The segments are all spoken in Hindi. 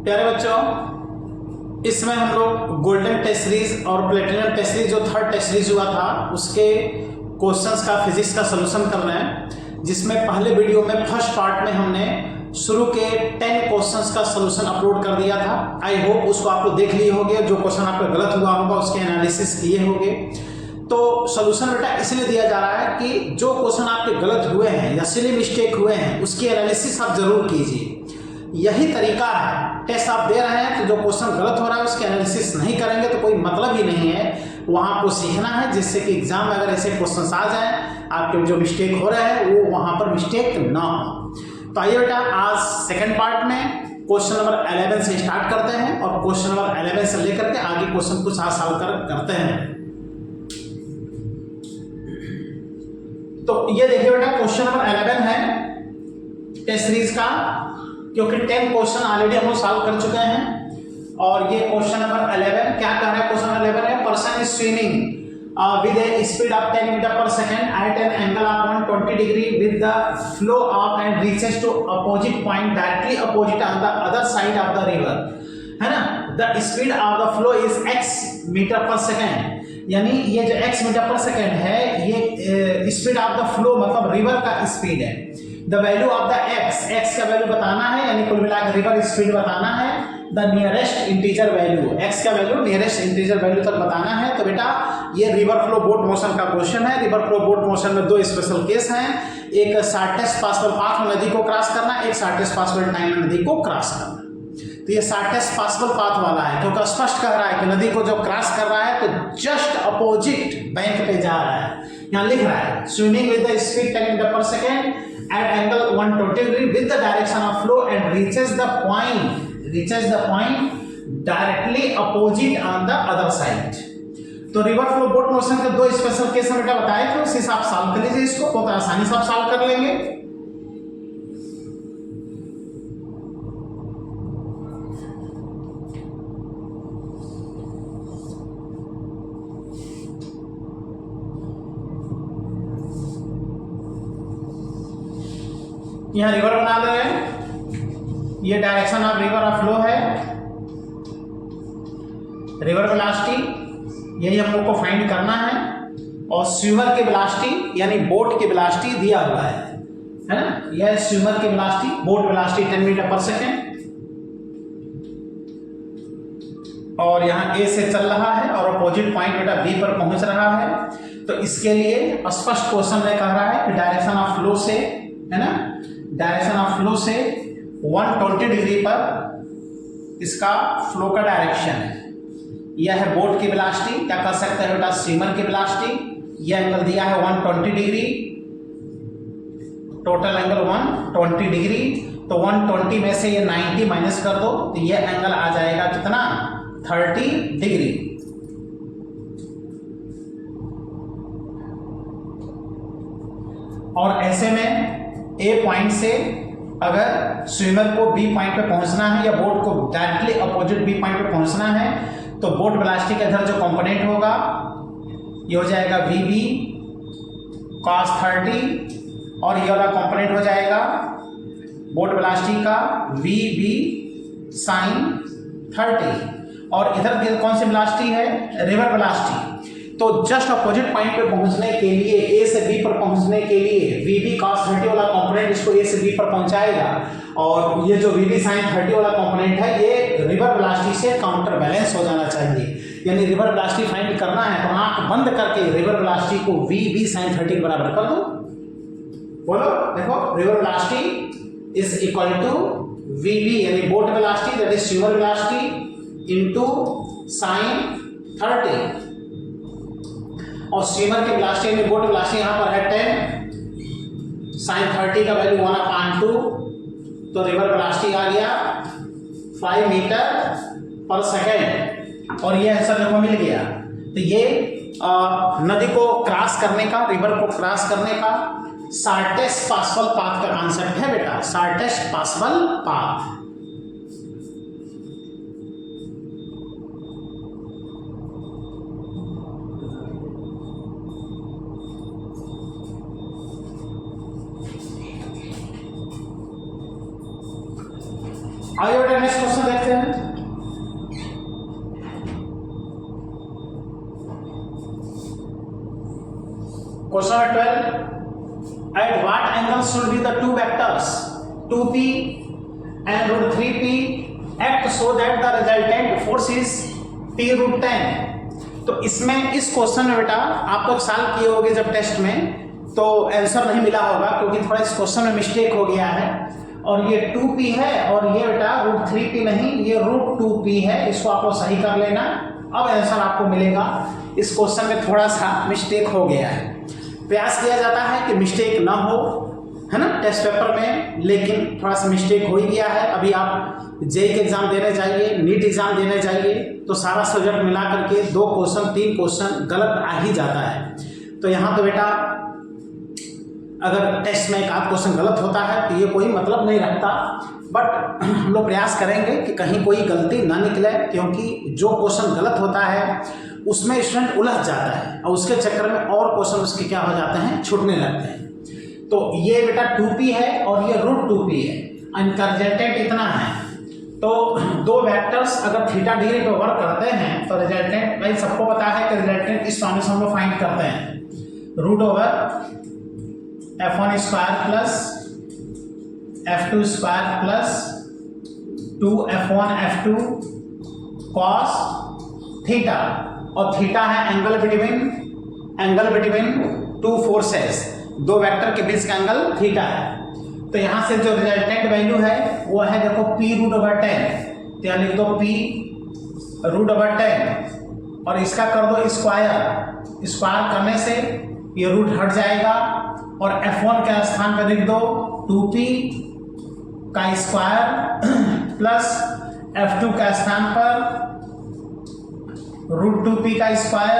प्यारे बच्चों, इसमें हम लोग गोल्डन टेस्ट सीरीज और प्लेटिनम टेस्ट सीरीज जो थर्ड टेस्ट सीरीज हुआ था उसके क्वेश्चंस का फिजिक्स का सलूशन कर रहे हैं, जिसमें पहले वीडियो में फर्स्ट पार्ट में हमने शुरू के 10 क्वेश्चंस का सलूशन अपलोड कर दिया था। आई होप उसको आप लोग देख लिए होंगे, जो क्वेश्चन आपका गलत हुआ होगा उसके एनालिसिस किए होंगे। तो सलूशन बेटा इसलिए दिया जा रहा है कि जो क्वेश्चन आपके गलत हुए हैं या सिली मिस्टेक हुए हैं उसकी एनालिसिस आप जरूर कीजिए। यही तरीका है, टेस्ट आप दे रहे हैं तो जो क्वेश्चन गलत हो रहा है उसकी एनालिसिस नहीं करेंगे तो कोई मतलब ही नहीं है। वहां आपको सीखना है जिससे कि एग्जाम में अगर ऐसे क्वेश्चन आ जाए आपके जो मिस्टेक हो रहे हैं वो वहां पर मिस्टेक ना हो। तो आइए बेटा आज सेकंड पार्ट में क्वेश्चन नंबर 11 से स्टार्ट करते हैं और क्वेश्चन नंबर 11 से लेकर के आगे क्वेश्चन कुछ आज सॉल्व करते हैं। तो ये देखिए बेटा क्वेश्चन नंबर 11 है टेस्ट सीरीज का, क्योंकि 10 क्वेश्चन ऑलरेडी हम लोग सॉल्व कर चुके हैं। और ये क्वेश्चन नंबर 11 क्या कह रहा है? क्वेश्चन 11 है person is swimming with a speed of 10 meter per second at an angle of 120 degree with the flow of and reaches to opposite point directly opposite on the other side of the river, है ना। the speed of the flow is x meter per second, यानी ये जो x मीटर पर सेकेंड है ये स्पीड ऑफ द फ्लो मतलब रिवर का स्पीड है। The value of the x का वैल्यू बताना है, यानी कुल मिलाकर रिवर स्पीड बताना है। The nearest integer value, x का वैल्यू नियरेस्ट इंटीजर वैल्यू तक बताना है। तो बेटा ये रिवर फ्लो बोट मोशन का क्वेश्चन है। रिवर फ्लो बोट मोशन में दो स्पेशल केस हैं, एक शॉर्टेस्ट पॉसिबल पाथ में नदी को क्रॉस करना, एक शॉर्टेस्ट पॉसिबल टाइम में नदी को क्रॉस करना। तो ये शॉर्टेस्ट पॉसिबल पाथ वाला है क्योंकि स्पष्ट कह रहा है कि नदी को जो क्रॉस कर रहा है तो जस्ट अपोजिट बैंक पे जा रहा है। यहाँ लिख रहा है swimming with the speed 10 meter per second at angle 120 degree with the direction of flow and reaches the point directly opposite on the other side. तो रिवर फ्लो बोट मोशन के दो स्पेशल केस बेटा बताए थे, उसी से आप सॉल्व कर लीजिए इसको, बहुत आसानी से आप सॉल्व कर लेंगे। यहाँ रिवर बना दे रहे हैं, ये direction of river of flow है, रिवर वेलोसिटी यही हम लोग को फाइंड करना है, और स्विमर की वेलोसिटी यानी बोट की वेलोसिटी दिया हुआ है ना। यह स्विमर की velocity, boat velocity 10 meter per second, और यहाँ ए से चल रहा है और अपोजिट पॉइंट बेटा बी पर पहुंच रहा है। तो इसके लिए स्पष्ट क्वेश्चन में कह रहा है कि डायरेक्शन ऑफ फ्लो से, है ना, डायरेक्शन ऑफ फ्लो से 120 डिग्री पर इसका फ्लो का डायरेक्शन है। यह है बोट की वेलोसिटी, क्या कर सकते हैं बेटा स्विमर की वेलोसिटी। यह एंगल दिया है 120 डिग्री, टोटल एंगल 120 डिग्री। तो 120 में से ये 90 माइनस कर दो तो यह एंगल आ जाएगा कितना 30 डिग्री। और ऐसे में ए पॉइंट से अगर स्विमर को बी पॉइंट पे पहुंचना है या बोट को डायरेक्टली अपोजिट बी पॉइंट पे पहुंचना है तो बोट वेलोसिटी के इधर जो कंपोनेंट होगा ये हो जाएगा वीबी cos 30 और ये वाला कंपोनेंट हो जाएगा बोट वेलोसिटी का वीबी sin 30। और इधर कौन सी वेलोसिटी है? River velocity. तो जस्ट अपोजिट पॉइंट पे पहुंचने के लिए, ए से बी पर पहुंचने के लिए वीबी cos 30 वाला कंपोनेंट इसको ए से बी पर पहुंचाएगा, और ये जो वीबी sin 30 वाला कंपोनेंट है ये रिवर वेलोसिटी से काउंटर बैलेंस हो जाना चाहिए। यानी रिवर वेलोसिटी फाइंड करना है तो आंख बंद करके रिवर वेलोसिटी को वीबी sin 30 के बराबर कर दो। बोलो, देखो river velocity is equal to VB यानी boat velocity that is swimmer velocity into sin 30, और स्विमर की वेलोसिटी में बोट वेलोसिटी यहाँ पर है 10, sin 30 का वैल्यू 1/2, तो रिवर वेलोसिटी आ गया 5 मीटर पर सेकेंड। और ये आंसर देखो मिल गया। तो ये नदी को क्रॉस करने का, रिवर को क्रॉस करने का शॉर्टेस्ट पॉसिबल पाथ का कॉन्सेप्ट है बेटा, शॉर्टेस्ट पॉसिबल पाथ। आइए बेटा नेक्स्ट क्वेश्चन देखते हैं। Question number 12, at what angle should be the two vectors 2p and root 3p act so that the resultant force is p root 10। तो इसमें इस क्वेश्चन में बेटा आप लोग सॉल्व किए होंगे जब टेस्ट में, तो आंसर नहीं मिला होगा क्योंकि थोड़ा इस क्वेश्चन में मिस्टेक हो गया है। और ये 2p है और ये बेटा रूट 3p नहीं, ये रूट 2p है, इसको आप लोग सही कर लेना, अब आंसर आपको मिलेगा। इस क्वेश्चन में थोड़ा सा मिस्टेक हो गया है। प्रयास किया जाता है कि मिस्टेक ना हो, है ना, टेस्ट पेपर में, लेकिन थोड़ा सा मिस्टेक हो ही गया है। अभी आप जेई के एग्जाम देने जाइए, नीट एग्जाम देने जाइए, तो सारा सब्जेक्ट मिला करके 2 क्वेश्चन 3 क्वेश्चन गलत आ ही जाता है। तो यहाँ तो बेटा अगर टेस्ट में एक आध क्वेश्चन गलत होता है तो ये कोई मतलब नहीं रखता, बट हम लोग प्रयास करेंगे कि कहीं कोई गलती ना निकले, क्योंकि जो क्वेश्चन गलत होता है उसमें स्टूडेंट उलझ जाता है और उसके चक्कर में और क्वेश्चन उसके क्या हो जाते हैं, छूटने लगते हैं। तो ये बेटा 2p है और ये रूट 2p है, इनका रिजल्टेंट इतना है। तो 2 वेक्टर्स अगर थीटा डिग्री पे वर्क करते हैं तो रिजल्टेंट, भाई सबको पता है कि रिजल्टेंट इस फॉर्म से हम लोग फाइंड करते हैं, root over f1 square plus f2 square plus 2f1 f2 cos theta, और थीटा है एंगल बिटवीन 2 फोर्सेस, 2 वेक्टर के बीच का एंगल थीटा है। तो यहाँ से जो रिजल्टेंट वैल्यू है वो है देखो p रूट ओवर 10, तो यहाँ लिख दो p रूट ओवर 10 और इसका कर दो स्क्वायर, स्क्वायर करने से ये रूट हट जाएगा और f1 के स्थान पर लिख दो 2p का स्क्वायर प्लस f2 का स्थान पर रूट 2p का स्क्वायर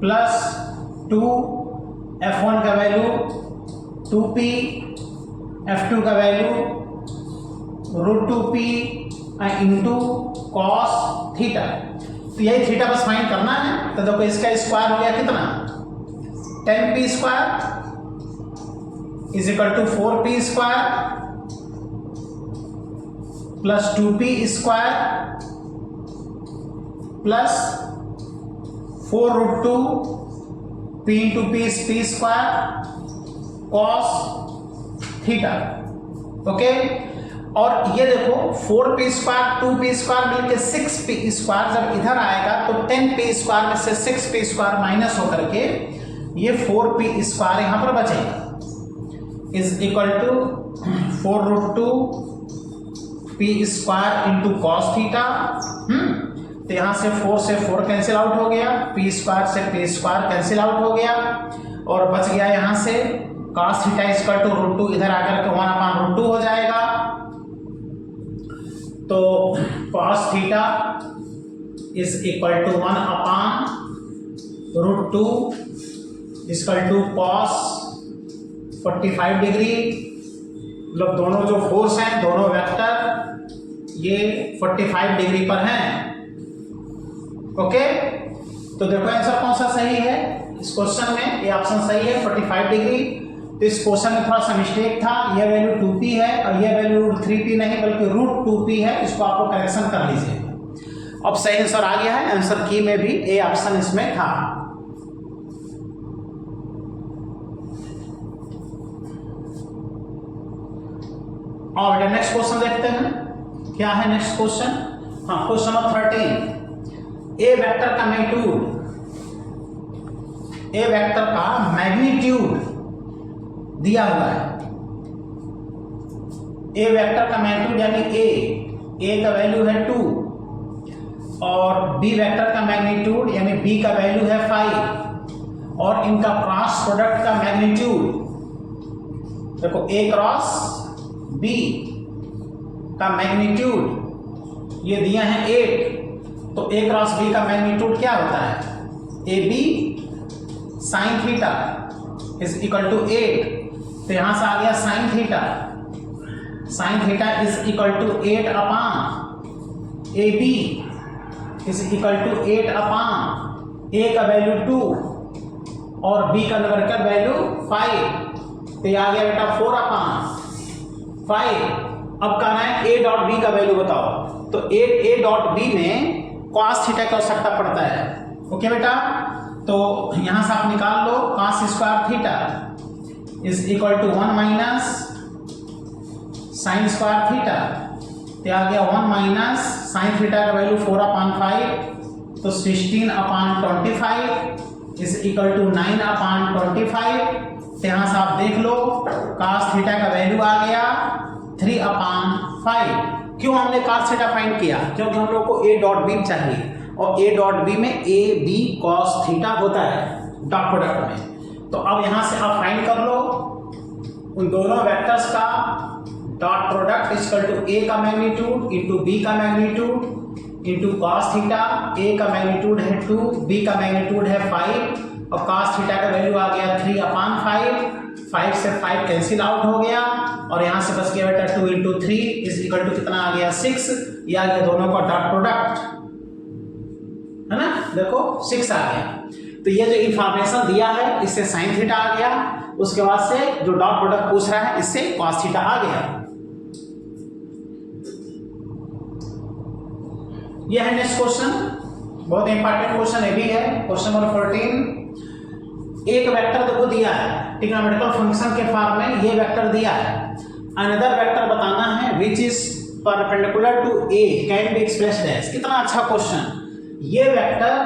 प्लस 2f1 का वैल्यू 2p, f2 का वैल्यू root 2p into cos theta. तो यही थीटा बस फाइंड करना है। तो देखो इसका स्क्वायर हो गया कितना, 10p square is equal to 4p square plus 2p square plus 4 root 2 p into p square cos theta. Okay, और ये देखो 4p स्क्वायर 2p स्क्वायर मिलकर 6p स्क्वायर जब इधर आएगा तो 10p स्क्वायर में से 6p स्क्वायर माइनस होकर के ये 4p स्क्वायर यहां पर बचेगा, is equal to 4 root 2 p square into cos theta. तो यहां से 4 से 4 कैंसिल आउट हो गया, p स्क्वायर से p स्क्वायर कैंसिल आउट हो गया और बच गया यहां से cos theta equal to root 2, इधर आकर के 1/√2 हो जाएगा। तो cos theta is equal to 1/√2 equal to cos 45 degree, मतलब दोनों जो फोर्स हैं, दोनों वेक्टर ये 45 डिग्री पर हैं। ओके, तो देखो आंसर कौन सा सही है इस क्वेश्चन में, ये ऑप्शन सही है 45 डिग्री। तो इस क्वेश्चन में थोड़ा सा मिस्टेक था, ये वैल्यू 2p है और ये वैल्यू रूट 3p नहीं बल्कि रूट 2p है, इसको आपको करेक्शन कर लीजिए। अब सही आंसर आ गया है, आंसर की में भी ए ऑप्शन इसमें था। और नेक्स्ट क्वेश्चन देखते हैं क्या है नेक्स्ट क्वेश्चन। हाँ, क्वेश्चन नंबर 13, ए वेक्टर का मैग्नीट्यूड दिया हुआ है। ए वेक्टर का मैग्नीट्यूड यानी ए का वैल्यू है 2 और बी वेक्टर का मैग्नीट्यूड यानी बी का वैल्यू है 5 और इनका क्रॉस प्रोडक्ट का मैग्नीट्यूड देखो ए क्रॉस बी का मैग्नीट्यूड ये दिया है 8, तो ए क्रॉस बी का मैग्नीट्यूड क्या होता है, A B sine theta is equal to 8। तो यहां से आ गया sine theta is equal to 8 upon A B is equal to 8 upon A का वैल्यू 2 और बी का वैल्यू 5। तो ये आ गया बेटा 4 अपान 5 अब कहना है ए डॉट बी का वैल्यू बताओ, तो ए डॉट बी में cos थीटा की आवश्यकता पड़ता है। ओके बेटा, तो यहां से आप निकाल लो cos square theta is equal to 1 minus sine square theta, तो आ गया 1 माइनस साइन थीटा का वैल्यू 4/5, तो 16/25 इज इक्वल टू 9/25। तो यहाँ से आप देख लो cos थीटा का वैल्यू आ गया 3/5। क्यों हमने cos थीटा फाइंड किया? क्योंकि हम लोग को a डॉट बी चाहिए और a डॉट बी में a b cos थीटा होता है डॉट प्रोडक्ट में। तो अब यहाँ से आप फाइंड कर लो उन दोनों वेक्टर्स का dot product equal to a का मैग्नीट्यूड इंटू b का magnitude into cos theta. a का मैग्नीट्यूड है 2, b का मैग्नीट्यूड है 5 और cos थीटा का वैल्यू आ गया 3/5। 5 से 5 कैंसिल आउट हो गया और यहाँ से बच गया बेटा 2 इंटू 3 इज इक्वल टू कितना आ गया 6। ये आ गया दोनों का डॉट प्रोडक्ट, है ना, देखो 6 आ गया। तो ये जो इंफॉर्मेशन दिया है इससे साइन थीटा आ गया, उसके बाद से जो डॉट प्रोडक्ट पूछ रहा है इससे cos थीटा आ गया। ये है नेक्स्ट क्वेश्चन, बहुत इंपॉर्टेंट क्वेश्चन ये भी है, क्वेश्चन नंबर 14। एक वेक्टर देखो दिया है ट्रिग्नोमेट्रिकल फंक्शन के फॉर्म में, ये वेक्टर दिया है। अनदर वेक्टर बताना है which is perpendicular to A can be expressed as. कितना अच्छा क्वेश्चन। ये वेक्टर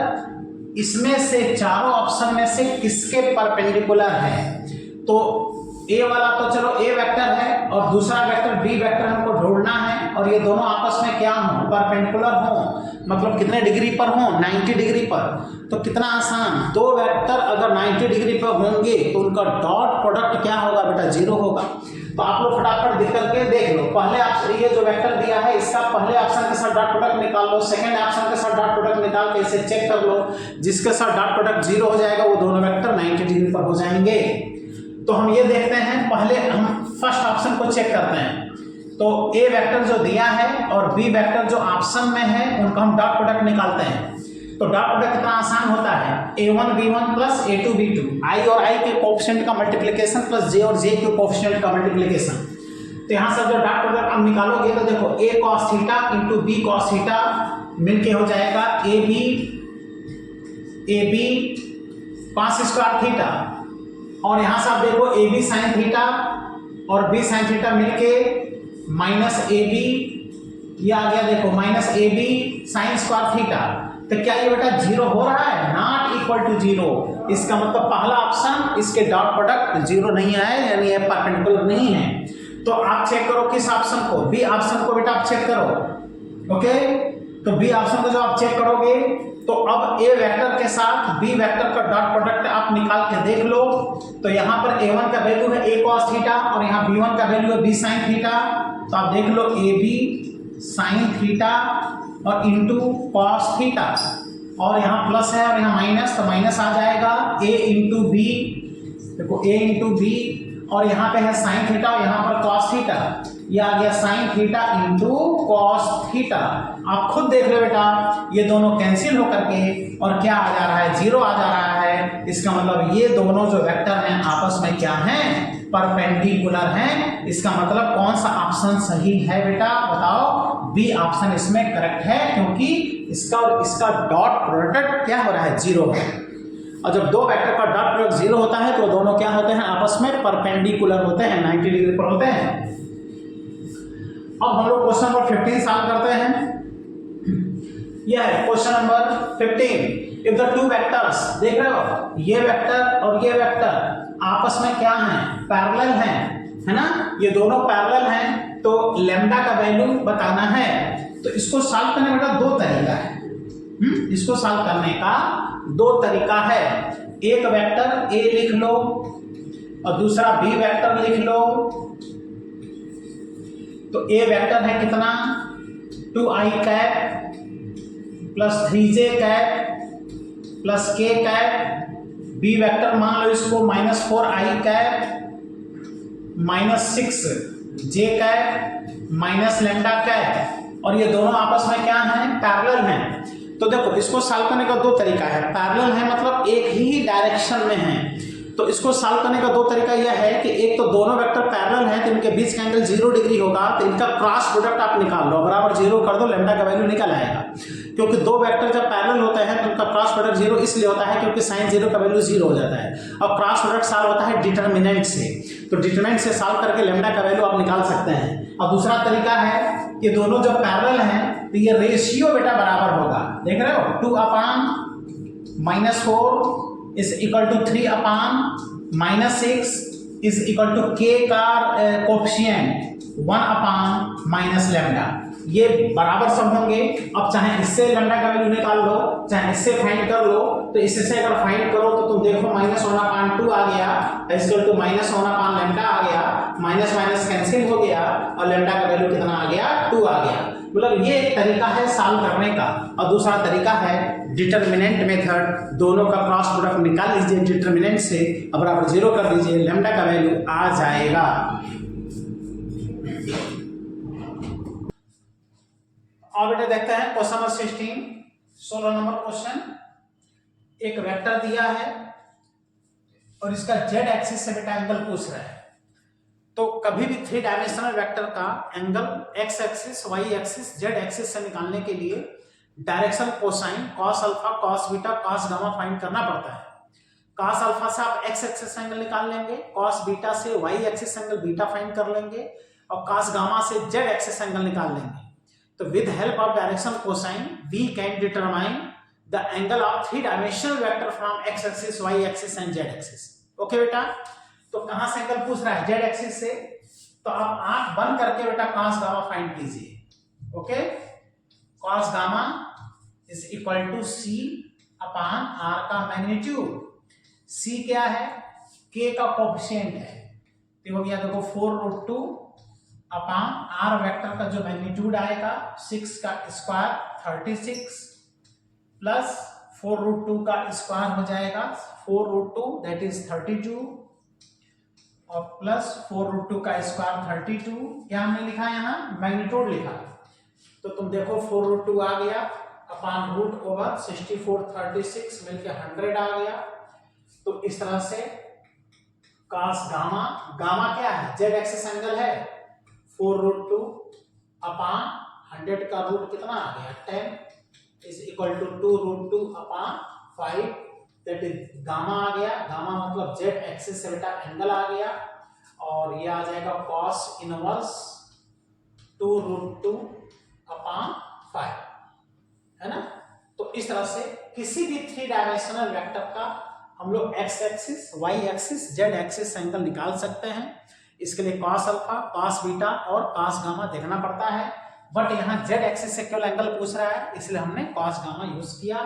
इसमें से चारों ऑप्शन में से किसके परपेंडिकुलर है? तो ए वाला तो चलो ए वेक्टर है और दूसरा वेक्टर बी वेक्टर हमको ढूंढना है और ये दोनों आपस में क्या हो? परपेंडिकुलर हो, मतलब कितने डिग्री पर हो? 90 डिग्री पर। तो कितना आसान, दो वेक्टर अगर 90 डिग्री पर होंगे तो उनका डॉट प्रोडक्ट क्या होगा बेटा? 0 होगा। तो आप लोग फटाफट देख करके देख लो, पहले ऑप्शन ये जो वेक्टर दिया है इसका पहले ऑप्शन के साथ डॉट प्रोडक्ट निकाल लो, सेकंड ऑप्शन के साथ डॉट प्रोडक्ट निकाल के इसे चेक कर लो, जिसके साथ डॉट प्रोडक्ट 0 हो जाएगा वो दोनों वेक्टर 90 डिग्री पर हो जाएंगे। तो हम ये देखते हैं, पहले हम फर्स्ट ऑप्शन को चेक करते हैं। तो ए वेक्टर जो दिया है और बी वेक्टर जो ऑप्शन में है उनका हम डॉट प्रोडक्ट निकालते हैं। तो डॉट प्रोडक्ट कितना आसान होता है? a1 b1 plus a2 b2, i और i के कोएफिशिएंट का मल्टीप्लिकेशन प्लस j और j के कोएफिशिएंट का मल्टीप्लिकेशन। तो यहाँ से जो डॉट प्रोडक्ट आप निकालोगे तो देखो a cos theta into b cos theta मिलके हो जाएगा ab cos स्क्वायर थीटा, और यहाँ से आप देखो ab साइन थीटा और b साइन थीटा मिलके माइनस ab, ये आ गया देखो minus ab sine square theta. तो क्या ये बेटा 0 हो रहा है? Not equal to 0। इसका मतलब पहला ऑप्शन इसके डॉट प्रोडक्ट 0 नहीं है, यानी ये परपेंडिकुलर नहीं है। तो आप चेक करो किस ऑप्शन को? बी ऑप्शन को बेटा आप चेक करो। ओके, तो बी ऑप्शन को जो आप चेक करोगे तो अब ए वेक्टर के साथ बी वेक्टर का डॉट प्रोडक्ट आप निकाल के देख लो। तो यहाँ पर a1 का वैल्यू है a cos थीटा और यहाँ b1 का वैल्यू है b sin थीटा। तो आप देख लो ab sin थीटा और इंटू cos थीटा, और यहाँ प्लस है और यहाँ माइनस, तो माइनस आ जाएगा a इंटू बी, देखो a इंटू बी, और यहाँ पे है साइन थीटा और यहाँ पर cos थीटा, ये आ गया sine theta into cos theta. आप खुद देख लो बेटा, ये दोनों कैंसिल होकर के और क्या आ जा रहा है? 0 आ जा रहा है। इसका मतलब ये दोनों जो वेक्टर हैं आपस में क्या हैं? परपेंडिकुलर हैं। इसका मतलब कौन सा ऑप्शन सही है बेटा? बताओ। बी ऑप्शन इसमें करेक्ट है, क्योंकि इसका और इसका डॉट प्रोडक्ट क्या हो रहा है? 0 है। और जब दो वेक्टर का डॉट प्रोडक्ट 0 होता है तो दोनों क्या होते हैं? आपस में परपेंडिकुलर होते हैं, 90 डिग्री पर होते हैं। अब हम लोग क्वेश्चन नंबर 15 सॉल्व करते हैं। यह है question number 15। If the two vectors, देख रहे हो ये वेक्टर और ये वेक्टर आपस में क्या हैं? पैरेलल हैं, है ना, ये दोनों पैरेलल हैं। तो लैम्डा का वैल्यू बताना है। तो इसको सॉल्व करने का दो तरीका है। इसको सॉल्व करने का दो तरीका है। एक वेक्टर ए लिख लो और दूसरा बी वेक्टर लिख लो। तो ए वेक्टर है कितना? 2i cap plus 3j cap plus k cap. B vector मान लो इसको -4i cap minus 6j cap minus lambda cap, और ये दोनों आपस में क्या हैं? पैरेलल हैं। तो देखो इसको सॉल्व करने का दो तरीका है। पैरेलल है मतलब एक ही डायरेक्शन में है, तो इसको सॉल्व करने का दो तरीका यह है कि एक तो दोनों वेक्टर पैरेलल हैं तो इनके बीच का एंगल 0 डिग्री होगा, तो इनका क्रॉस प्रोडक्ट आप निकाल लो, बराबर 0 कर दो, लैम्डा का वैल्यू निकल आएगा। क्योंकि दो वेक्टर जब पैरेलल होते हैं तो उनका क्रॉस प्रोडक्ट 0 इसलिए होता है क्योंकि साइन 0 का वैल्यू 0 हो जाता है। और क्रॉस प्रोडक्ट सॉल्व होता है डिटरमिनेंट से, तो डिटरमिनेंट से सॉल्व करके लैम्डा का वैल्यू आप निकाल सकते हैं। और दूसरा तरीका है कि दोनों जब पैरेलल हैं तो ये रेशियो बेटा बराबर होगा, देख रहे हो, 2/-4 is equal to 3/-6 is equal to k का कोफिशिएंट 1/-λ, ये बराबर सब होंगे। अब चाहे इससे लैम्डा का वैल्यू निकाल लो, चाहे इससे फाइंड कर लो, तो इससे अगर फाइंड करो तो तुम देखो -1/2 आ गया, इक्वल टू -1/λ आ गया, माइनस माइनस कैंसिल हो गया और लैम्डा का वैल्यू कितना आ गया, 2 आ गया। मतलब ये एक तरीका है सॉल्व करने का। और दूसरा तरीका है डिटरमिनेंट मेथड, दोनों का क्रॉस प्रोडक्ट निकाल लीजिए डिटरमिनेंट से, अब बराबर 0 कर दीजिए, लैम्डा का वैल्यू आ जाएगा। और बेटा देखते हैं क्वेश्चन नंबर 16 नंबर क्वेश्चन। एक वेक्टर दिया है और इसका जेड एक्सिस से बेटा एंगल पूछ रहा है। तो कभी भी 3 डायमेंशनल वेक्टर का angle X axis, Y axis, Z axis से निकालने के लिए direction cosine, cos alpha, cos beta, cos gamma find करना पड़ता है। कॉस अल्फा से आप एक्स एक्सिस एंगल निकाल लेंगे, कॉस बीटा से Y axis angle beta find कर लेंगे और कॉस गामा से जेड एक्सिस एंगल निकाल लेंगे। तो with help of direction cosine we can determine the angle of 3 dimensional vector from X axis, Y axis and Z axis. Okay बेटा, तो कहां से एंगल पूछ रहा है, जेड एक्सिस से, तो आप आंख बंद करके बेटा कॉस गामा फाइंड कीजिए। Okay, cos gamma is equal to C upon R का मैग्नीट्यूड। सी क्या है, के का कोएफिशिएंट है, तो हो गया देखो 4√2 अपॉन आर वेक्टर का जो मैग्नीट्यूड आएगा 6 का स्क्वायर 36 प्लस 4√2 का स्क्वायर हो जाएगा 4√2 दैट इज 32 और प्लस 4√2 का स्क्वायर 32। क्या हमने लिखा यहाँ, मैग्नीट्यूड लिखा, तो तुम देखो 4√2 आ गया अपॉन रूट ओवर 64 36 मिलके 100 आ गया। तो इस तरह से cos गामा, गामा क्या है, जेड एक्सिस एंगल है, 4√2 अपॉन 100 का रूट कितना आ गया 10 is equal to 2√2 upon 5 that is gamma आ गया। गामा मतलब जेड एक्सिस से बेटा एंगल आ गया और ये आ जाएगा cos इनवर्स 2√2 अपॉन 5, है ना। तो इस तरह से किसी भी 3 डायमेंशनल वेक्टर का हम लोग X axis, Y axis, Z axis angle निकाल सकते हैं। इसके लिए cos अल्फा, cos बीटा और cos गामा देखना पड़ता है, बट यहाँ जेड एक्सिस से केवल एंगल पूछ रहा है इसलिए हमने cos गामा यूज किया।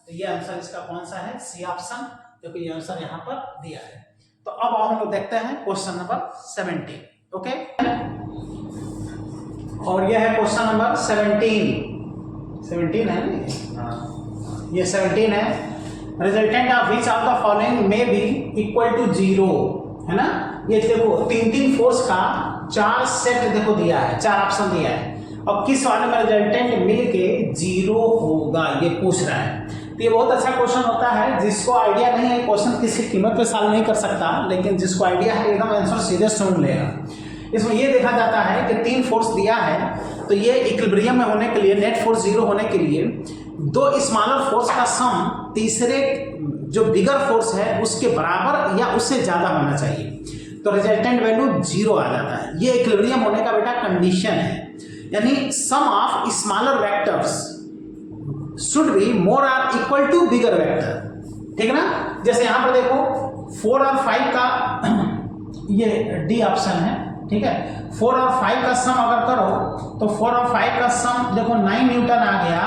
तो ये आंसर इसका कौन सा है, सी ऑप्शन, क्योंकि ये आंसर यहाँ पर दिया है। तो अब हम लोग देखते हैं क्वेश्चन नंबर 17। ओके, और यह है क्वेश्चन नंबर 17 है ना, ये 17 है। Resultant of which of the following में बी इक्वल टू 0, है ना। ये देखो 3 फोर्स का 4 सेट देखो दिया है, 4 ऑप्शन दिया है और किस वाले में रिजल्टेंट मिलके 0 होगा ये पूछ रहा है। तो ये बहुत अच्छा क्वेश्चन होता है, जिसको आइडिया नहीं है क्वेश्चन किसी कीमत पे सॉल्व नहीं कर सकता, लेकिन जिसको आइडिया है एकदम आंसर सीधे सुन लेगा। इसमें ये देखा जाता है कि 3 फोर्स दिया है, तो ये इक्विलिब्रियम में होने के लिए, नेट फोर्स 0 होने के लिए 2 स्मॉलर फोर्स का सम तीसरे जो बिगर फोर्स है उसके बराबर या उससे ज्यादा होना चाहिए, तो रिजल्टेंट वैल्यू 0 आ जाता है। ये इक्विलिब्रियम होने का बेटा कंडीशन है, यानी sum of smaller vectors should be more or equal to bigger vector, ठीक है ना। जैसे यहां पर देखो 4 और 5 का ये डी ऑप्शन है, ठीक है। 4 और 5 का सम अगर करो तो 4 और 5 का सम देखो 9 न्यूटन आ गया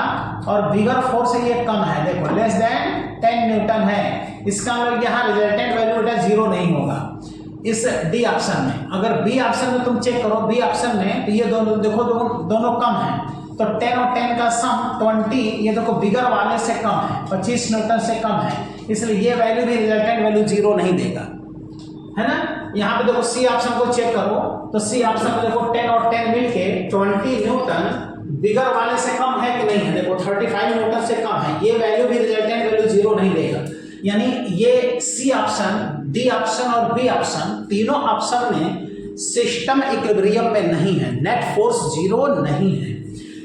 और बिगर फोर्स से ये कम है, देखो लेस देन 10 न्यूटन है। इसका मतलब यहाँ रिजल्टेंट वैल्यू बेटा 0 नहीं होगा इस डी ऑप्शन में। अगर बी ऑप्शन में तुम चेक करो, बी ऑप्शन में तो ये दोनों देखो दोनों कम है, तो 10 और 10 का सम 20, ये देखो बिगर वाले से कम है, 25 न्यूटन से कम है, इसलिए ये वैल्यू भी रिजल्टेंट वैल्यू 0 नहीं देगा, है ना। यहाँ पे देखो सी ऑप्शन को चेक करो, तो सी ऑप्शन में देखो 10 और 10 मिलके 20 न्यूटन बिगर वाले से कम है कि नहीं है, देखो 35 न्यूटन से कम है, ये वैल्यू भी रिजल्टेंट वैल्यू 0 नहीं देगा। यानी ये सी ऑप्शन, डी ऑप्शन और बी ऑप्शन, तीनों ऑप्शन में सिस्टम इक्विलिब्रियम में नहीं है, नेट फोर्स जीरो नहीं है।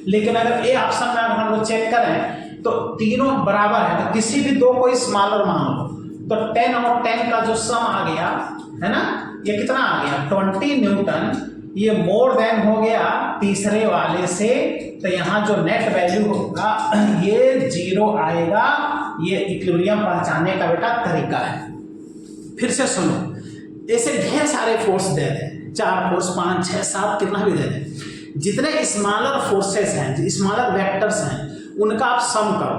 लेकिन अगर ए ऑप्शन में अगर हम लोग चेक करें तो तीनों बराबर है, तो किसी भी दो कोई स्मॉलर मान लो, तो 10 और 10 का जो सम आ गया है ना, ये कितना आ गया 20 न्यूटन, ये मोर देन हो गया तीसरे वाले से, तो यहाँ जो नेट वैल्यू होगा ये जीरो आएगा। ये इक्विलिब्रियम पहचानने का बेटा तरीका है। फिर से सुनो, ऐसे ढेर सारे फोर्स दे दें, 4 फोर्स 5 6 7 कितना भी दे दें, जितने स्मॉलर फोर्सेस हैं, स्मॉलर वेक्टर्स हैं, उनका आप सम करो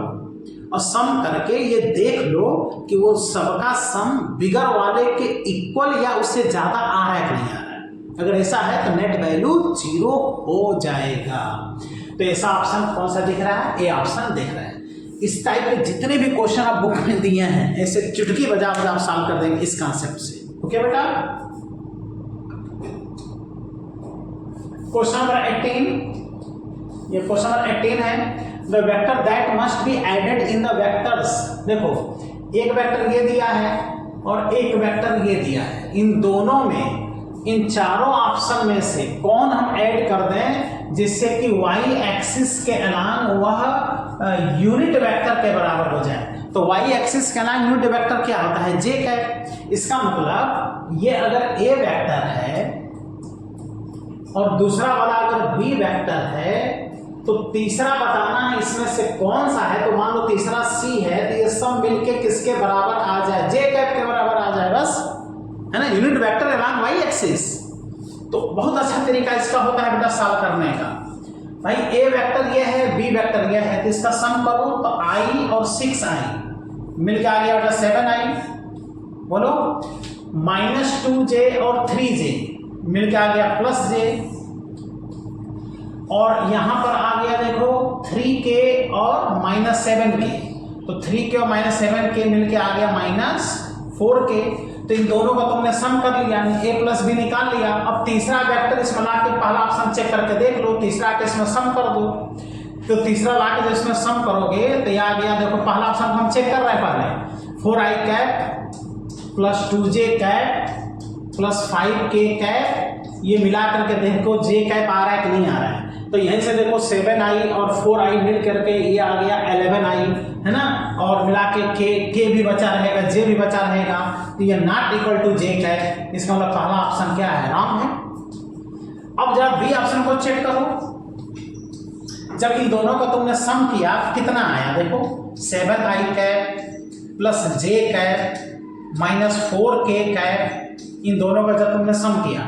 और सम करके ये देख लो कि वो सबका सम बिगर वाले के इक्वल या उससे ज्यादा आ रहा है कि नहीं आ रहा है। अगर ऐसा है तो नेट वैल्यू जीरो हो जाएगा। तो ऐसा ऑप्शन कौन सा दिख रहा है, ए ऑप्शन दिख रहा है। इस टाइप के जितने भी क्वेश्चन आप बुक में दिए हैं, ऐसे चुटकी बजा बजा आप सॉल्व कर देंगे इस कॉन्सेप्ट से। ओके बेटा, क्वेश्चन नंबर 18, ये क्वेश्चन नंबर 18 है, the vector that must be added in the vectors. देखो एक वेक्टर ये दिया है और एक वेक्टर ये दिया है, इन दोनों में, इन चारों ऑप्शन में से कौन हम ऐड कर दें जिससे कि वाई एक्सिस के अलांग वह यूनिट वेक्टर के बराबर हो जाए। तो वाई एक्सिस के अलांग यूनिट वेक्टर क्या होता है, जे कैप। इसका मतलब ये अगर ए वेक्टर है और दूसरा वाला अगर बी वेक्टर है, तो तीसरा बताना है इसमें से कौन सा है। तो मान लो तीसरा सी है, तो ये सब मिलके किसके बराबर आ जाए, जे कैप के बराबर आ जाए, बस है ना, unit vector along Y axis. तो बहुत अच्छा तरीका इसका होता है बेटा सॉल्व करने का। भाई ए वेक्टर ये है, बी वेक्टर ये है, तो इसका सम करो तो आई और 6i मिलकर आ गया बेटा 7i, बोलो, -2j और 3j मिलकर आ गया +j, और यहां पर आ गया देखो 3k और -7k, तो 3k और -7k मिलके आ गया -4k। तो इन दोनों का तुमने सम कर लिया, यानी a प्लस बी निकाल लिया। अब तीसरा वेक्टर इसमें ला के पहला ऑप्शन चेक करके देख लो, तीसरा के इसमें सम कर दो। तो तीसरा ला के जब इसमें सम करोगे तो ये आ गया, देखो पहला ऑप्शन हम चेक कर रहे हैं पहले, 4i cap plus 2j cap plus 5k cap, ये मिला करके देखो j कैप आ रहा है कि नहीं आ रहा है। तो यहीं से देखो 7i और 4i मिल करके ये आ गया 11i, है ना, और मिला के k भी बचा रहेगा, j भी बचा रहेगा, तो ये not equal to j cap. इसका मतलब पहला ऑप्शन क्या है, रॉन्ग है। अब जब बी ऑप्शन को चेक करो, जब इन दोनों का तुमने सम किया कितना आया, देखो 7i cap plus j cap -4k cap, इन दोनों का जब तुमने सम किया,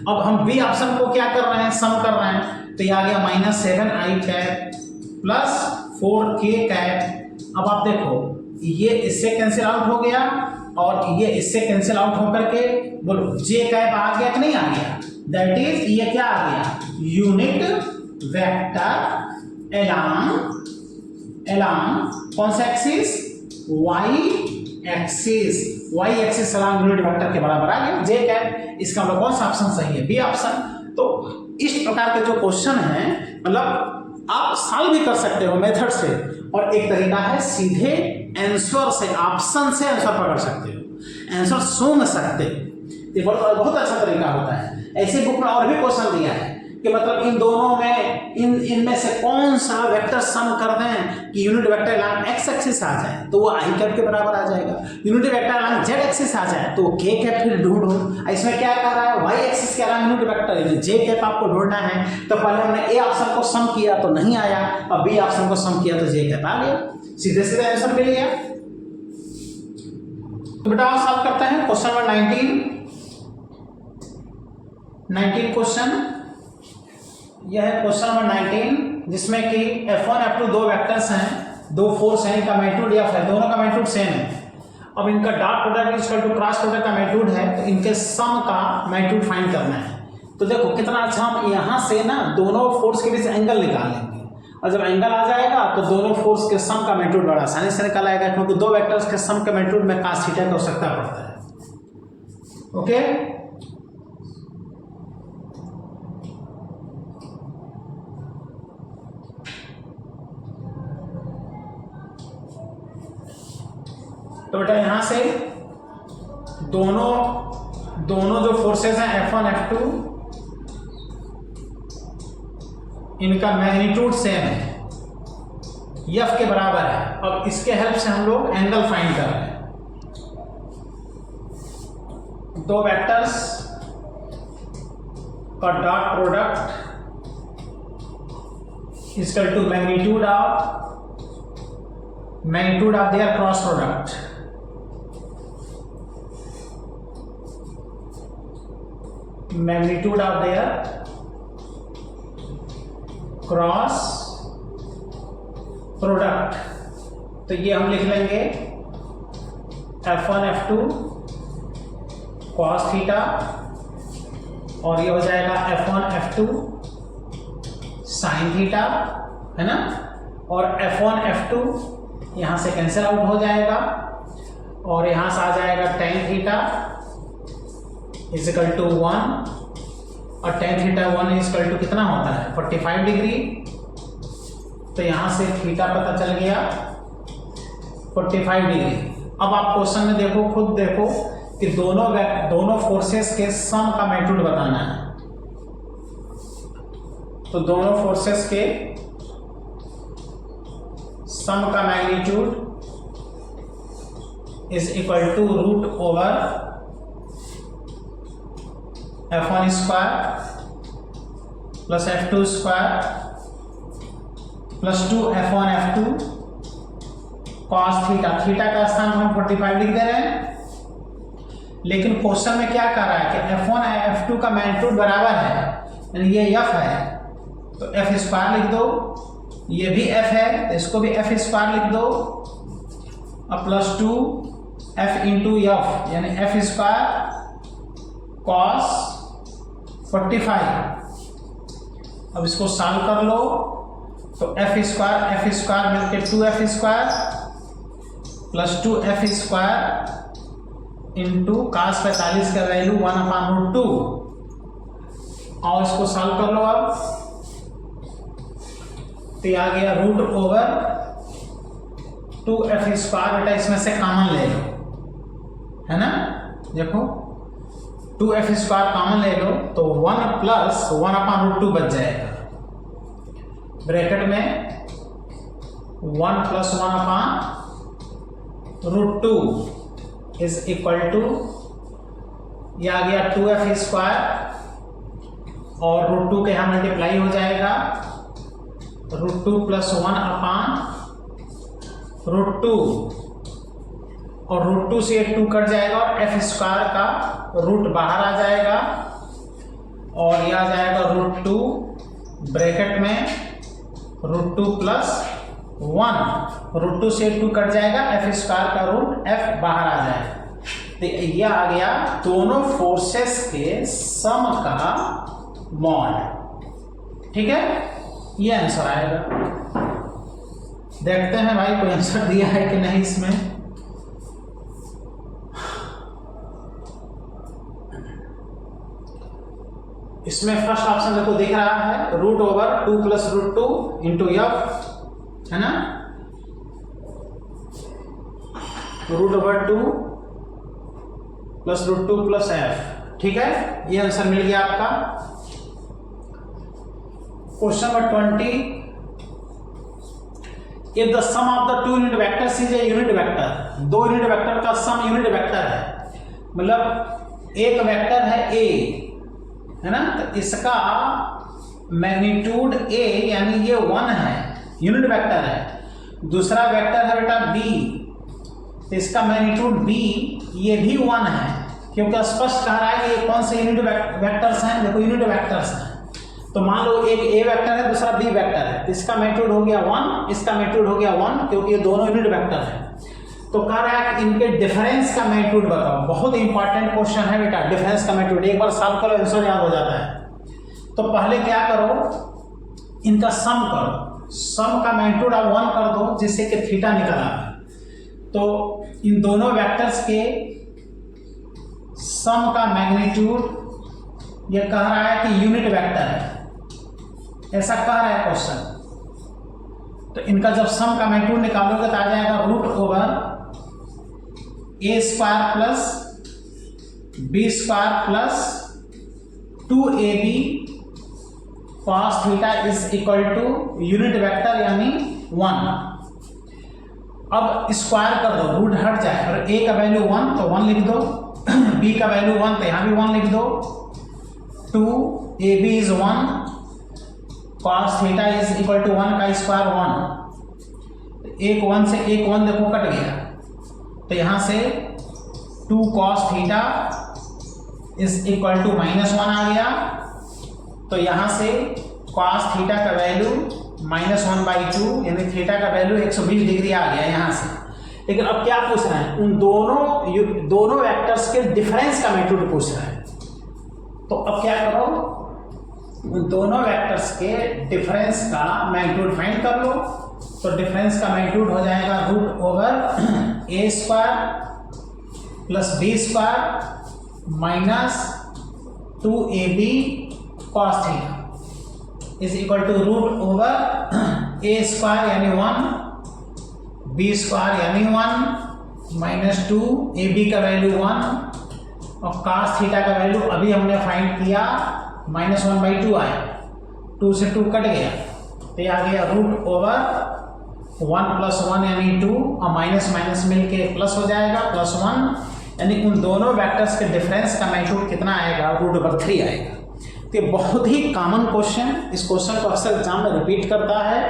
अब हम बी ऑप्शन को क्या कर रहे हैं, सम कर रहे हैं, तो ये आ गया -7i cap plus 4k cap. अब आप देखो ये इससे कैंसिल आउट हो गया और ये इससे कैंसिल आउट होकर के बोलो j कैप आ गया कि नहीं आ गया, दैट इज ये क्या आ गया, यूनिट वेक्टर एलॉन्ग कौन सा axis, Y axis along unit vector के बराबर आ गया जे कैप। इसका मतलब कौन सा ऑप्शन सही है, बी ऑप्शन। तो इस प्रकार के जो क्वेश्चन हैं, मतलब आप सॉल्व भी कर सकते हो मेथड से, और एक तरीका है सीधे आंसर से, ऑप्शन से आंसर पकड़ सकते हो, आंसर सुन सकते हो। ये बहुत अच्छा तरीका होता है। ऐसे बुक में और भी क्वेश्चन दिया है कि मतलब इन दोनों में इनमें से कौन सा वेक्टर सम कर दें कि unit vector along x axis आ जाए तो वो आई कैप के बराबर आ जाएगा, unit vector along z axis आ जाए तो के कैप फिर ढूंढो। इसमें क्या कर रहा है, वाई एक्सिस के अलोंग यूनिट वेक्टर यानी जे कैप आपको ढूंढना है। तो पहले हमने ए ऑप्शन को सम किया तो नहीं आया, अब बी ऑप्शन को सम किया तो जे कैप आ गया, सीधे सीधे आंसर मिल गया। तो बेटा और सॉल्व करते हैं क्वेश्चन नंबर 19 क्वेश्चन। यह है क्वेश्चन नंबर 19 जिसमें कि F1 F2 दो वेक्टर्स हैं, दो फोर्स हैं, इनका मैग्नीट्यूड या फिर दोनों का मैग्नीट्यूड सेम है। अब इनका dot product equal to cross product का मैग्नीट्यूड है, तो इनके सम का मैग्नीट्यूड फाइंड करना है। तो देखो कितना अच्छा, हम यहाँ से ना दोनों फोर्स के बीच एंगल निकाल लेंगे, और जब एंगल आ जाएगा तो दोनों फोर्स के सम का मैग्नीट्यूड बड़ा आसानी से निकाल आएगा, क्योंकि दो वेक्टर्स के सम के मैग्नीट्यूड में cos थीटा की आवश्यकता पड़ता है। ओके, तो बेटा बेटा यहां से दोनों जो फोर्सेस हैं F1 F2 इनका मैग्नीट्यूड सेम है, F के बराबर है। अब इसके हेल्प से हम लोग एंगल फाइंड कर रहे हैं। दो वेक्टर्स का dot product equal to magnitude of their cross product. Magnitude of their cross product, तो ये हम लिख लेंगे F1 F2 cos थीटा, और ये हो जाएगा F1 F2 sin थीटा, है ना। और F1 F2 यहां से कैंसिल आउट हो जाएगा और यहां से आ जाएगा tan theta is equal to 1, और tan theta 1 is equal to कितना होता है 45 डिग्री। तो यहां से थीटा पता चल गया 45 डिग्री। अब आप क्वेश्चन में देखो, खुद देखो कि दोनों फोर्सेस के सम का मैग्नीट्यूड बताना है। तो दोनों फोर्सेस के सम का magnitude is equal to root over F1 square plus F2 square plus 2 F1 F2 cos theta. Theta का स्थान हम 45 लिख दे रहे हैं, लेकिन क्वेश्चन में क्या कह रहा है कि F1 F2 का मैग्नीट्यूड बराबर है, यानी ये F है तो F स्क्वायर लिख दो, ये भी F है तो इसको भी F स्क्वायर लिख दो, अब प्लस 2 F इंटू F यानी F स्क्वायर cos 45। अब इसको सॉल्व कर लो तो F स्क्वायर मिलके 2F square plus 2F square into cos 45 का वैल्यू 1/√2, और इसको सॉल्व कर लो। अब तो आ गया रूट ओवर 2F स्क्वायर, बेटा इसमें से कॉमन ले लो, है ना। देखो 2F स्क्वायर कॉमन ले लो तो 1 प्लस 1/√2 बच जाएगा। ब्रैकेट में 1 प्लस 1/√2 इज इक्वल टू, ये आ गया 2F स्क्वायर और √2 के यहाँ मल्टीप्लाई हो जाएगा, √2 प्लस 1/√2, और √2 से 2 कट जाएगा और F स्क्वायर का रूट बाहर आ जाएगा, और यह आ जाएगा √2 ब्रैकेट में √2 प्लस 1, √2 से 2 कट जाएगा, F स्क्वायर का रूट F बाहर आ जाएगा। तो यह आ गया दोनों फोर्सेस के सम का मॉड। ठीक है, ये आंसर आएगा। देखते हैं भाई कोई आंसर दिया है कि नहीं इसमें। इसमें फर्स्ट ऑप्शन देखो दिख रहा है root over 2 plus √2 into F, है ना, root over 2 plus √2 plus F। ठीक है, ये आंसर मिल गया आपका। Question number 20, if the sum of the 2 unit vectors is a unit vector, 2 unit vector का सम यूनिट वेक्टर है, मतलब एक वेक्टर है A, है ना, तो इसका मैग्नीट्यूड A यानी ये 1 है, यूनिट वेक्टर है। दूसरा वेक्टर है बेटा B, तो इसका मैग्नीट्यूड B ये भी 1 है, क्योंकि स्पष्ट कह रहा है कि ये कौन से यूनिट वेक्टर्स हैं। देखो यूनिट वेक्टर्स हैं, तो मान लो एक A वेक्टर है दूसरा B वेक्टर है, इसका मैग्नीट्यूड हो गया 1, इसका मैग्नीट्यूड हो गया 1, क्योंकि ये दोनों यूनिट वेक्टर हैं। तो कह रहा है कि इनके डिफरेंस का मैग्नीट्यूड बताओ। बहुत इंपॉर्टेंट क्वेश्चन है बेटा, डिफरेंस का मैग्नीट्यूड एक बार सॉल्व करो आंसर याद हो जाता है। तो पहले क्या करो, इनका सम करो, सम का मैग्नीट्यूड आप 1 कर दो जिससे कि थीटा निकल आए। तो इन दोनों वेक्टर्स के सम का मैग्नीट्यूड ये कह रहा है कि यूनिट वेक्टर है, ऐसा कह रहा है क्वेश्चन। तो इनका जब सम का मैग्नीट्यूड निकालोगे तो आ जाएगा root over A square plus B square plus 2ab cos theta is equal to unit vector यानी 1। अब स्क्वायर कर दो, रूट हट जाए, और a का वैल्यू 1 तो 1 लिख दो, b का वैल्यू 1 तो यहाँ भी 1 लिख दो, 2ab इज 1 cos theta is equal to 1 का स्क्वायर 1, एक 1 से एक 1 देखो कट गया, तो यहाँ से 2 cos theta is equal to -1 आ गया, तो यहाँ से cos थीटा का वैल्यू -1/2 यानी थीटा का वैल्यू 120 डिग्री आ गया यहाँ से। लेकिन अब क्या पूछ रहा है, उन दोनों वेक्टर्स के डिफरेंस का मैग्नीट्यूड पूछ रहा है। तो अब क्या करो, उन दोनों वेक्टर्स के डिफरेंस का मैग्नीट्यूड फाइंड कर लो। तो डिफरेंस का मैग्नीट्यूड हो जाएगा √a² plus b² minus 2ab cos theta is equal to √a² यानी 1, b² यानी 1 माइनस 2ab का वैल्यू 1 और cos थीटा का वैल्यू अभी हमने फाइंड किया -1/2 आया, 2 से 2 कट गया, तो ये आ गया √1 + 1 यानी 2 और माइनस माइनस मिलके प्लस हो जाएगा +1, यानी उन दोनों वेक्टर्स के डिफरेंस का मैग्नीट्यूड कितना आएगा, √3 आएगा। तो ये बहुत ही कॉमन क्वेश्चन, इस क्वेश्चन को अक्सर एग्जाम में रिपीट करता है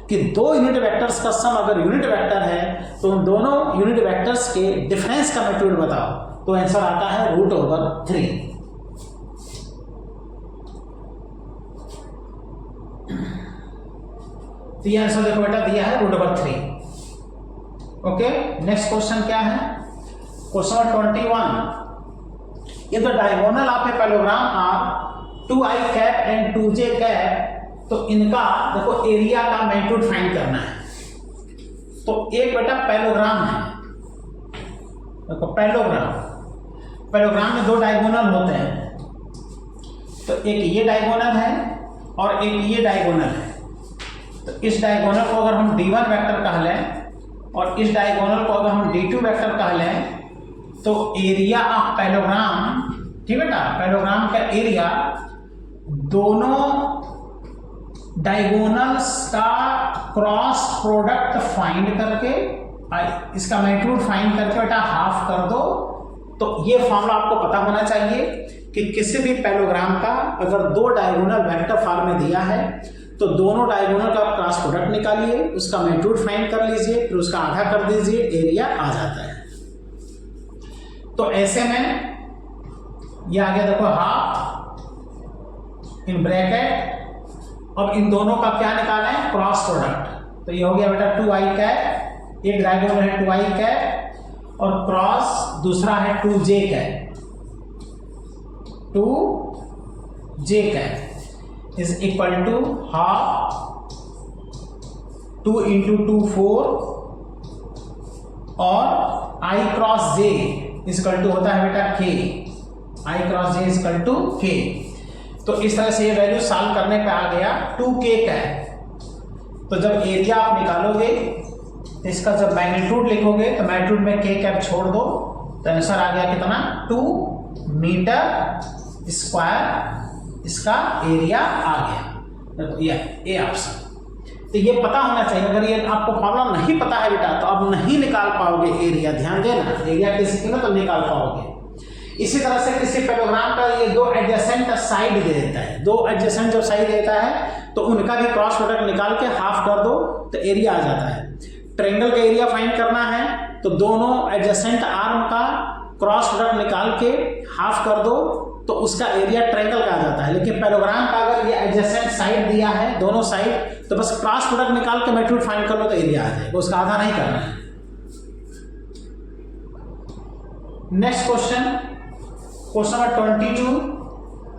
कि दो यूनिट वेक्टर्स का सम अगर यूनिट वेक्टर है तो उन दोनों यूनिट वेक्टर्स के डिफरेंस का मैग्नीट्यूड बताओ, तो आंसर आता है √3। तो ये आंसर देखो बेटा दिया है √3। ओके, नेक्स्ट क्वेश्चन क्या है, क्वेश्चन 21। ये तो diagonal of a parallelogram are 2i cap and 2j cap, तो इनका देखो एरिया का मैग्नीट्यूड फाइंड करना है। तो एक बेटा पैरेललोग्राम है, देखो पैरेललोग्राम में दो डायगोनल होते हैं, तो एक ये डायगोनल है और एक ये डायगोनल है। तो इस डायगोनल को अगर हम d1 वेक्टर कह लें और इस डायगोनल को अगर हम d2 वेक्टर कह लें, तो एरिया ऑफ पैरेललोग्राम, ठीक बेटा, पैरेललोग्राम का एरिया दोनों डायगोनल्स का क्रॉस प्रोडक्ट फाइंड करके इसका मैग्नीट्यूड फाइंड करके बेटा हाफ कर दो। तो ये फॉर्मूला आपको पता होना चाहिए कि किसी भी पैरेललोग्राम का अगर दो डायगोनल वेक्टर फॉर्म में दिया है तो दोनों डायगोनल का क्रॉस प्रोडक्ट निकालिए, उसका मैग्नीट्यूड फाइंड कर लीजिए, फिर उसका आधा कर दीजिए, एरिया आ जाता है। तो ऐसे में ये आ गया देखो हाफ इन ब्रैकेट। अब इन दोनों का क्या निकालें, क्रॉस प्रोडक्ट। तो ये हो गया बेटा 2i कैप, एक डायगोनल है 2i कैप और क्रॉस दूसरा है 2j cap, 2j cap is equal to half 2 × 2 4 और i cross j equal to होता है बेटा k, i cross j equal to k। तो इस तरह से ये वैल्यू सॉल्व करने पे आ गया 2k कैप। तो जब एरिया आप निकालोगे तो इसका जब मैग्नीट्यूड लिखोगे तो मैग्नीट्यूड में k कैप छोड़ दो, तो आंसर आ गया कितना 2 मीटर स्क्वायर, इसका एरिया आ गया। तो ये ऑप्शन। तो ये पता होना चाहिए, अगर ये आपको फॉर्मूला नहीं पता है बेटा तो आप नहीं निकाल पाओगे एरिया, ध्यान देना, एरिया किसी की ना तो निकाल पाओगे। इसी तरह से किसी पैरेललोग्राम का ये दो एडजेसेंट साइड दे देता है, दो एडजेसेंट जो साइड देता है तो उनका भी क्रॉस प्रोडक्ट निकाल के हाफ कर दो तो एरिया आ जाता है। ट्रायंगल का एरिया फाइंड करना है तो दोनों एडजेसेंट आर्म का क्रॉस प्रोडक्ट निकाल के हाफ कर दो तो उसका एरिया ट्रायंगल का आ जाता है। लेकिन पैरेललोग्राम का अगर ये एडजेसेंट साइड दिया है दोनों साइड, तो बस क्रॉस प्रोडक्ट निकाल के मैग्नीट्यूड फाइंड कर लो तो एरिया आ जाएगा, उसका आधा नहीं करना है। Next question, question number 22।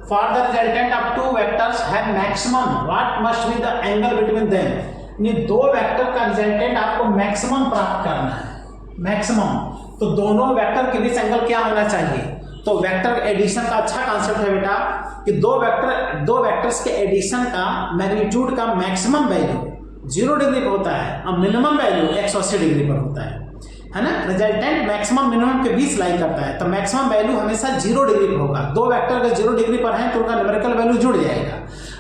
For the resultant of two vectors have maximum, what must be the angle between them. ये दो वेक्टर का रिजल्टेंट आपको मैक्सिमम प्राप्त करना है, मैक्सिमम। तो दोनों वेक्टर के बीच एंगल क्या होना चाहिए। तो वेक्टर एडिशन का अच्छा कॉन्सेप्ट है बेटा कि दो वेक्टर्स के एडिशन का मैग्नीट्यूड का मैक्सिमम वैल्यू 0 डिग्री पर होता है और मिनिमम वैल्यू 180 डिग्री पर होता है। है ना, रिजल्टेंट मैक्सिमम मिनिमम के बीच लाई करता है, तो मैक्सिमम वैल्यू हमेशा 0 डिग्री पर होगा। दो वेक्टर अगर 0 डिग्री पर हैं तो उनका न्यूमेरिकल वैल्यू जुड़ जाएगा,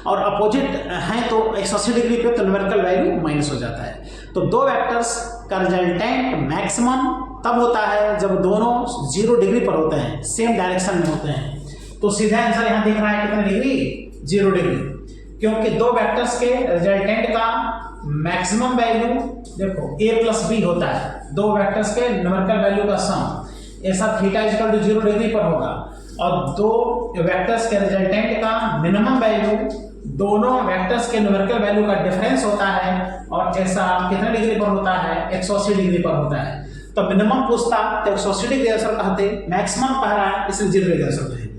और अपोजिट हैं तो 180 डिग्री पे तो न्यूमेरिकल वैल्यू माइनस हो जाता है। तो दो वेक्टर्स का रिजल्टेंट मैक्सिमम तब होता है जब दोनों 0 डिग्री पर होते हैं, सेम डायरेक्शन में होते हैं। तो सीधा आंसर यहाँ दिख रहा है कितने डिग्री, 0 डिग्री, क्योंकि दो वेक्टर्स के रिजल्टेंट का मैक्सिमम वैल्यू देखो a प्लस बी होता है, दो वेक्टर्स के न्यूमेरिकल वैल्यू का सम, ऐसा थीटा इक्वल टू 0 डिग्री पर होगा, और दो वेक्टर्स के रिजल्टेंट का मिनिमम वैल्यू दोनों वेक्टर्स के न्यूमेरिकल वैल्यू का डिफरेंस होता है, और ऐसा कितने डिग्री पर होता है, 180 डिग्री पर होता है। तो मिनिमम पूछता तो 180 डिग्री आंसर कहते, मैक्सिमम कह रहा है इसलिए 0 डिग्री आंसर कहेंगे।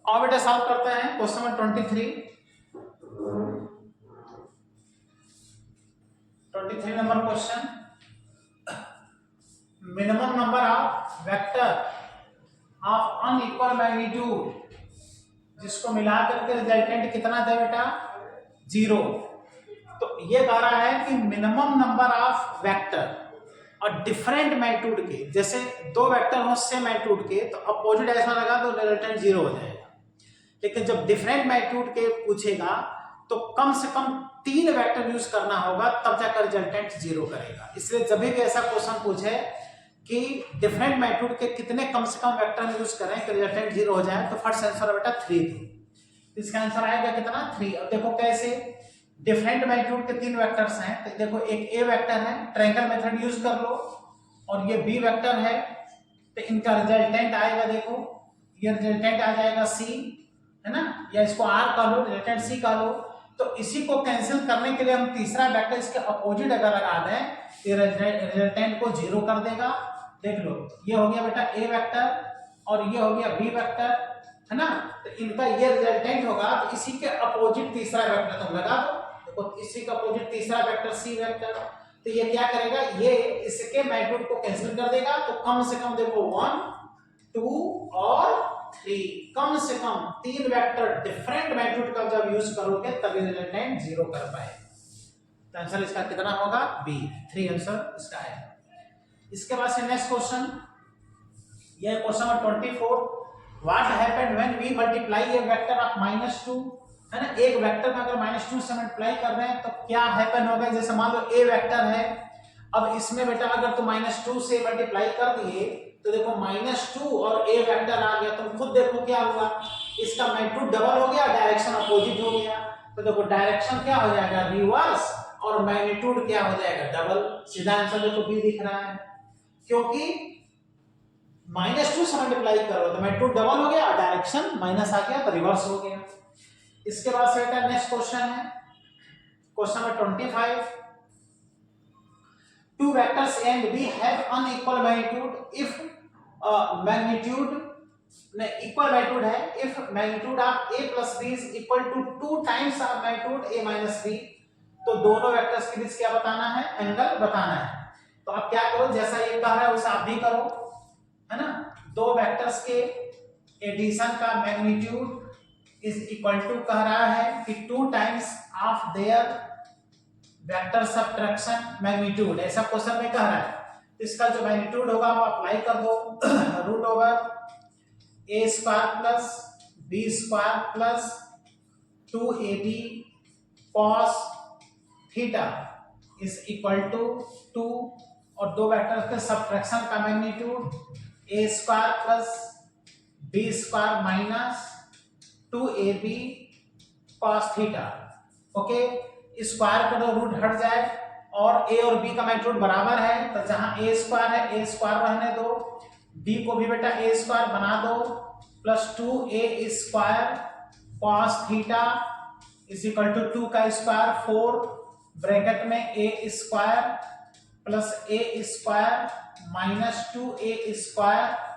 और बेटा सॉल्व करते हैं question number 23 number question. Minimum number of vector of unequal magnitude, जिसको मिला करके रिजल्टेंट कितना था बेटा, 0। तो ये कह रहा है कि मिनिमम नंबर ऑफ वेक्टर और डिफरेंट मैग्नीट्यूड के, जैसे दो वेक्टर हो सेम मैग्नीट्यूड के तो अपोजिट ऐसा लगा तो रिजल्टेंट 0 हो जाएगा, लेकिन जब डिफरेंट मैग्नीट्यूड के पूछेगा तो कम से कम 3 वेक्टर यूज करना होगा तब जाकर रिजल्टेंट 0 करेगा। इसलिए जब भी ऐसा क्वेश्चन पूछे कि डिफरेंट मैग्नीट्यूड के कितने कम से कम वेक्टर यूज करें कि रिजल्टेंट 0 हो जाए, तो फर्स्ट आंसर बेटा 3 थी। इसका आंसर आएगा कितना, 3। अब देखो कैसे, डिफरेंट मैग्नीट्यूड के 3 वेक्टर्स हैं, तो देखो एक ए वेक्टर है, ट्रायंगल मेथड यूज कर लो, और ये बी वेक्टर है, तो इनका रिजल्टेंट आएगा, देखो ये रिजल्टेंट आ जाएगा सी, है ना, या इसको आर कह लो, रिजल्टेंट सी कह लो। तो इसी को कैंसिल करने के लिए हम तीसरा वेक्टर इसके अपोजिट अगर लगा दें तो रिजल्टेंट को 0 कर देगा। देख लो ये हो गया बेटा ए वेक्टर और ये हो गया बी वेक्टर, है ना, तो इनका ये रिजल्टेंट होगा, तो इसी के अपोजिट तीसरा वेक्टर तुम लगा दो। देखो इसी का अपोजिट तीसरा वेक्टर सी वेक्टर, तो ये क्या करेगा, ये इसके मैग्नीट्यूड को कैंसिल कर देगा, तो कम से कम देखो 1 2 और 3, कम से कम 3 वेक्टर डिफरेंट मैग्नीट्यूड का जब यूज करोगे तभी रिजल्टेंट 0 कर पाए। तो आंसर इसका कितना होगा, बी, 3 आंसर इसका है। इसके बाद से नेक्स्ट क्वेश्चन, यह question number 24, what happened when we multiply a vector of -2, है ना, एक वेक्टर में अगर -2 से मल्टीप्लाई कर रहे हैं तो क्या हैपन होगा। जैसे मान लो ए वेक्टर है, अब इसमें बेटा अगर तुम -2 से मल्टीप्लाई कर दिए तो देखो -2 और ए वेक्टर आ गया, तुम खुद देखो क्या हुआ, इसका मैग्नीट्यूड डबल हो गया, डायरेक्शन अपोजिट हो गया, तो देखो डायरेक्शन क्या हो जाएगा, रिवर्स, और मैग्नीट्यूड क्या हो जाएगा, डबल। सीधा आंसर देखो बी दिख रहा है, क्योंकि -2 से मल्टीप्लाई करो तो मैग्नीट्यूड डबल हो गया, डायरेक्शन माइनस आ गया तो रिवर्स हो गया। इसके बाद से बेटा नेक्स्ट क्वेश्चन है question number 25, two vectors A and B have unequal magnitude if magnitude equal magnitude है, if magnitude of A plus B is equal to 2 times of magnitude A minus B, तो दोनों वेक्टर्स के बीच क्या बताना है, एंगल बताना है। तो आप क्या करो, जैसा ये कह रहा है वैसा आप भी करो, है ना, दो वेक्टर्स के एडिशन का मैग्नीट्यूड इज इक्वल टू कह रहा है कि 2 times of their vector subtraction magnitude, ऐसा क्वेश्चन में कह रहा है। इसका जो मैग्नीट्यूड होगा वो अप्लाई कर दो, root over A square plus B square plus 2ab cos theta is equal to 2, और दो वेक्टर के सब्ट्रैक्शन का magnitude A square plus B square minus 2ab cos theta. Okay, square करो, रूट हट जाए, और ए और बी का मैग्नीट्यूड बराबर है, तो जहां ए स्क्वायर है ए स्क्वायर रहने दो, बी को भी बेटा ए स्क्वायर बना दो, plus 2a square cos theta is equal to 2 का स्क्वायर 4 ब्रैकेट में a square plus a square minus 2a square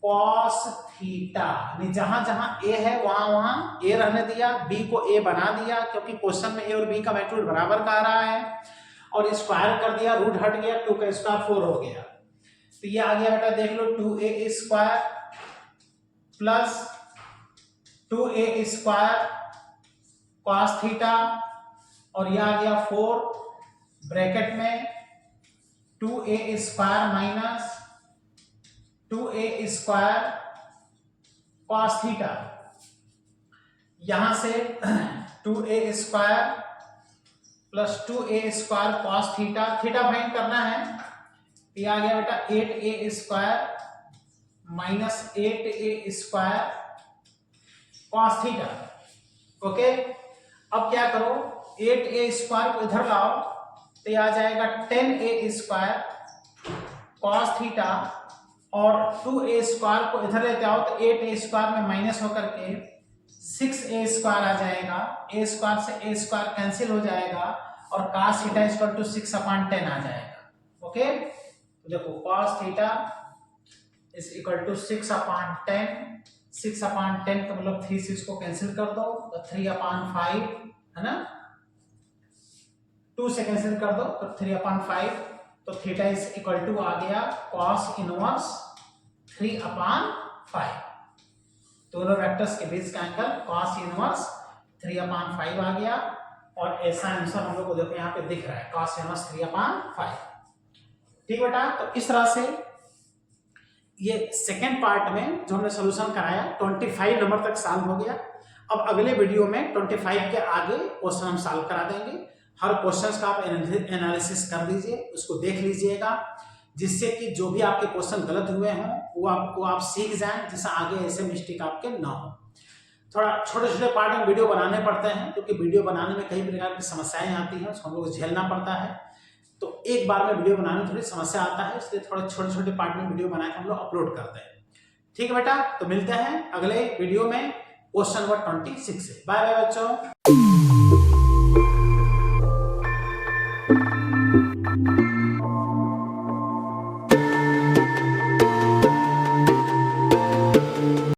cos theta. जहां जहां a है वहां वहां a रहने दिया, b को a बना दिया, क्योंकि क्वेश्चन में a और b का मैग्नीट्यूड बराबर कह रहा है, और स्क्वायर कर दिया, रूट हट गया, 2 का स्क्वायर 4 हो गया, तो ये आ गया बेटा देख लो 2a square plus 2a square cos theta, और ये आ गया 4 ब्रैकेट में 2a square minus 2a square cos theta, यहां से 2a square plus 2a square cos theta, theta find करना है। ये आ गया बेटा 8a square minus 8a square cos theta. Okay, अब क्या करो, 8a स्क्वायर को इधर लाओ तो ये आ जाएगा 10a स्क्वायर कॉस थीटा, और 2a स्क्वायर को इधर लेते आओ तो 8a स्क्वायर में माइनस होकर के 6a स्क्वायर आ जाएगा, a स्क्वायर से a स्क्वायर कैंसिल हो जाएगा और cos थीटा इक्वल टू 6/10 आ जाएगा। ओके, तो देखो cos theta is equal to 6/10, 6/10 का मतलब 3 से इसको कैंसिल कर दो तो 3/5 है ना, 2 से कैंसिल कर दो तो 3/5, तो थीटा इज इक्वल टू आ गया cos इनवर्स 3/5, दोनों वेक्टर्स के बीच का एंगल cos इनवर्स 3/5 आ गया, और ऐसा आंसर हम लोग को देखो यहाँ पे दिख रहा है cos इनवर्स 3/5। ठीक बेटा, तो इस तरह से ये सेकेंड पार्ट में जो हमने सोल्यूशन कराया 25 नंबर तक सॉल्व हो गया। अब अगले वीडियो में 25 के आगे क्वेश्चन हम सॉल्व करा देंगे। हर क्वेश्चन का आप एनालिसिस कर लीजिए, उसको देख लीजिएगा, जिससे कि जो भी आपके क्वेश्चन गलत हुए हों वो आप सीख जाएं, जिससे आगे ऐसे मिस्टेक आपके ना हो। थोड़ा छोटे छोटे पार्ट में वीडियो बनाने पड़ते हैं, क्योंकि वीडियो बनाने में कई प्रकार की समस्याएं आती हैं, उसको हम लोग झेलना पड़ता है। तो एक बार में वीडियो बनाने में थोड़ी समस्या आता है, इसलिए थोड़े छोटे छोटे पार्ट में वीडियो बना के हम लोग अपलोड करते हैं। ठीक है बेटा, तो मिलते हैं अगले वीडियो में क्वेश्चन नंबर 26 से। बाय बाय बच्चों।